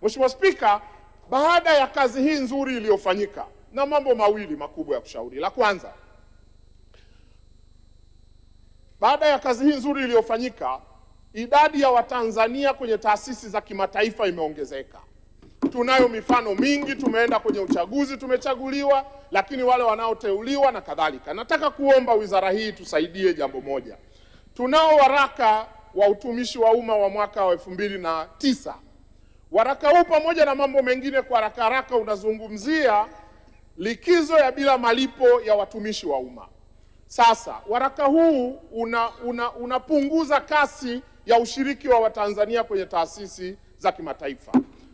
Mheshimiwa Spika, baada ya kazi hii nzuri iliyofanyika, na mambo mawili makubwa ya kushauri. La kwanza, baada ya kazi hii nzuri iliyofanyika, idadi ya Watanzania kwenye taasisi za kimataifa imeongezeka. Tunayo mifano mingi, tumeenda kwenye uchaguzi, tumechaguliwa, lakini wale wanaoteuliwa na kadhalika. Nataka kuomba wizara hii tusaidie jambo moja. Tunao waraka wa utumishi wa umma wa mwaka wa 2009. Waraka huu pamoja na mambo mengine, kwa haraka haraka, unazungumzia likizo ya bila malipo ya watumishi wa umma. Sasa waraka huu unapunguza kasi ya ushiriki wa Watanzania kwenye taasisi za kimataifa.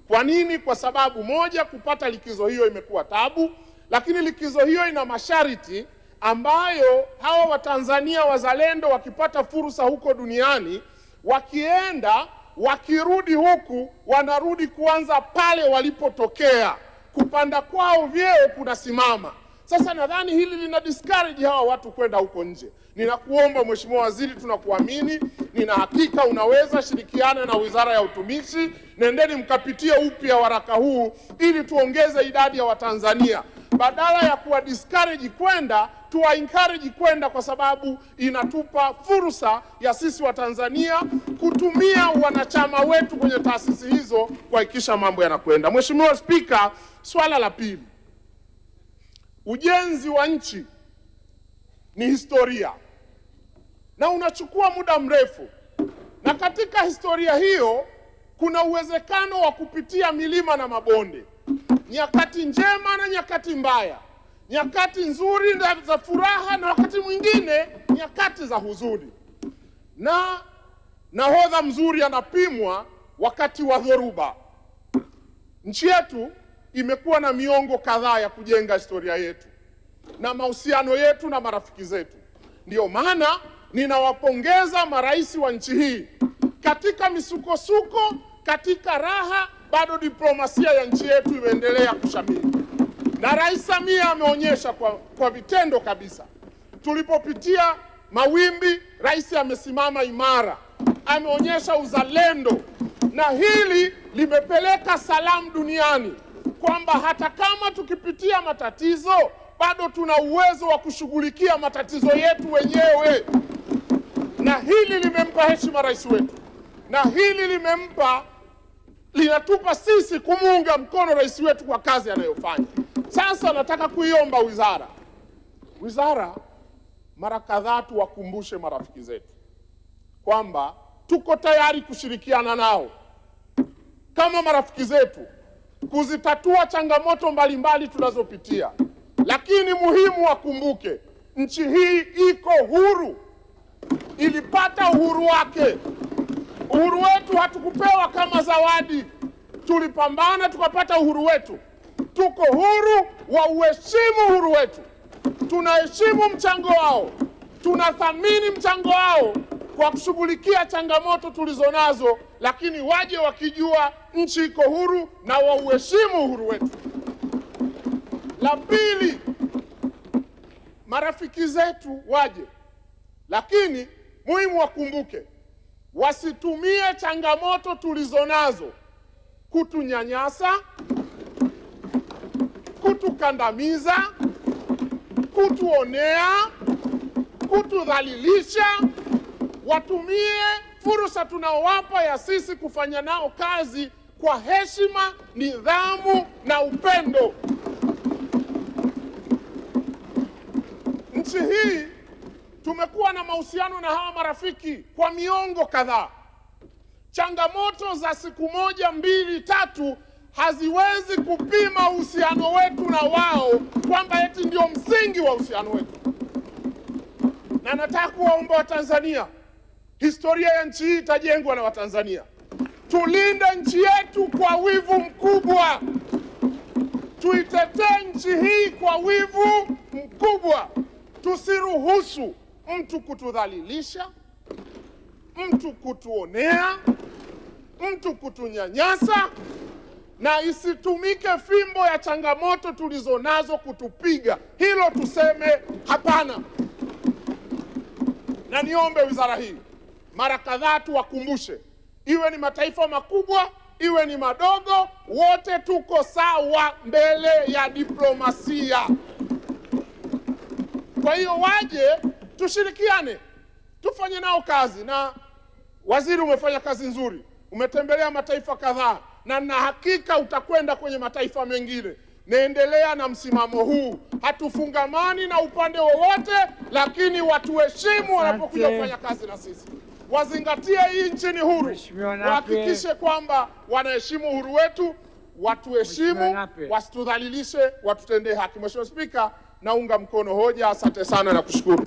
Kwa nini? Kwa sababu moja, kupata likizo hiyo imekuwa tabu, lakini likizo hiyo ina masharti ambayo hawa Watanzania wazalendo wakipata fursa huko duniani, wakienda wakirudi huku, wanarudi kuanza pale walipotokea. Kupanda kwao vyeo kunasimama. Sasa nadhani hili lina discourage hawa watu kwenda huko nje. Ninakuomba Mheshimiwa Waziri, tunakuamini, nina hakika unaweza shirikiana na Wizara ya Utumishi, nendeni mkapitie upya waraka huu ili tuongeze idadi ya Watanzania. Badala ya kuwa discourage kwenda, tuwa encourage kwenda, kwa sababu inatupa fursa ya sisi Watanzania kutumia wanachama wetu kwenye taasisi hizo kuhakikisha mambo yanakwenda. Mheshimiwa Spika, swala la pili, ujenzi wa nchi ni historia na unachukua muda mrefu, na katika historia hiyo kuna uwezekano wa kupitia milima na mabonde, nyakati njema na nyakati mbaya, nyakati nzuri na za furaha na wakati mwingine nyakati za huzuni. Na nahodha mzuri anapimwa wakati wa dhoruba. Nchi yetu imekuwa na miongo kadhaa ya kujenga historia yetu na mahusiano yetu na marafiki zetu. Ndiyo maana ninawapongeza marais wa nchi hii. Katika misukosuko, katika raha, bado diplomasia ya nchi yetu imeendelea kushamiri. Na Rais Samia ameonyesha kwa vitendo kabisa. Tulipopitia mawimbi, rais amesimama imara, ameonyesha uzalendo, na hili limepeleka salamu duniani kwamba hata kama tukipitia matatizo, bado tuna uwezo wa kushughulikia matatizo yetu wenyewe. Na hili limempa heshima rais wetu, na hili linatupa sisi kumuunga mkono rais wetu kwa kazi anayofanya. Sasa nataka kuiomba wizara mara kadhaa tuwakumbushe marafiki zetu kwamba tuko tayari kushirikiana nao kama marafiki zetu kuzitatua changamoto mbalimbali tunazopitia, lakini muhimu wakumbuke, nchi hii iko huru, ilipata uhuru wake. Uhuru wetu hatukupewa kama zawadi, tulipambana tukapata uhuru wetu. Tuko huru wa uheshimu uhuru wetu, tunaheshimu mchango wao, tunathamini mchango wao kwa kushughulikia changamoto tulizonazo, lakini waje wakijua nchi iko huru na wauheshimu uhuru wetu. La pili, marafiki zetu waje, lakini muhimu wakumbuke, wasitumie changamoto tulizonazo kutunyanyasa, kutukandamiza, kutuonea, kutudhalilisha. Watumie fursa tunaowapa ya sisi kufanya nao kazi kwa heshima, nidhamu na upendo. Nchi hii tumekuwa na mahusiano na hawa marafiki kwa miongo kadhaa. Changamoto za siku moja, mbili, tatu haziwezi kupima uhusiano wetu na wao kwamba eti ndio msingi wa uhusiano wetu. Na nataka kuwaomba Watanzania, historia ya nchi hii itajengwa na Watanzania. Tulinde nchi yetu kwa wivu mkubwa, tuitetee nchi hii kwa wivu mkubwa. Tusiruhusu mtu kutudhalilisha, mtu kutuonea, mtu kutunyanyasa, na isitumike fimbo ya changamoto tulizonazo kutupiga. Hilo tuseme hapana. Na niombe wizara hii mara kadhaa tuwakumbushe, iwe ni mataifa makubwa, iwe ni madogo, wote tuko sawa mbele ya diplomasia. Kwa hiyo waje tushirikiane, tufanye nao kazi. Na waziri, umefanya kazi nzuri, umetembelea mataifa kadhaa na hakika utakwenda kwenye mataifa mengine. Naendelea na msimamo huu, hatufungamani na upande wowote, lakini watuheshimu wanapokuja kufanya kazi na sisi. Wazingatie hii nchi ni huru, wahakikishe kwamba wanaheshimu uhuru wetu, watuheshimu, wasitudhalilishe, watutendee haki. Mheshimiwa Spika, naunga mkono hoja. Asante sana na kushukuru.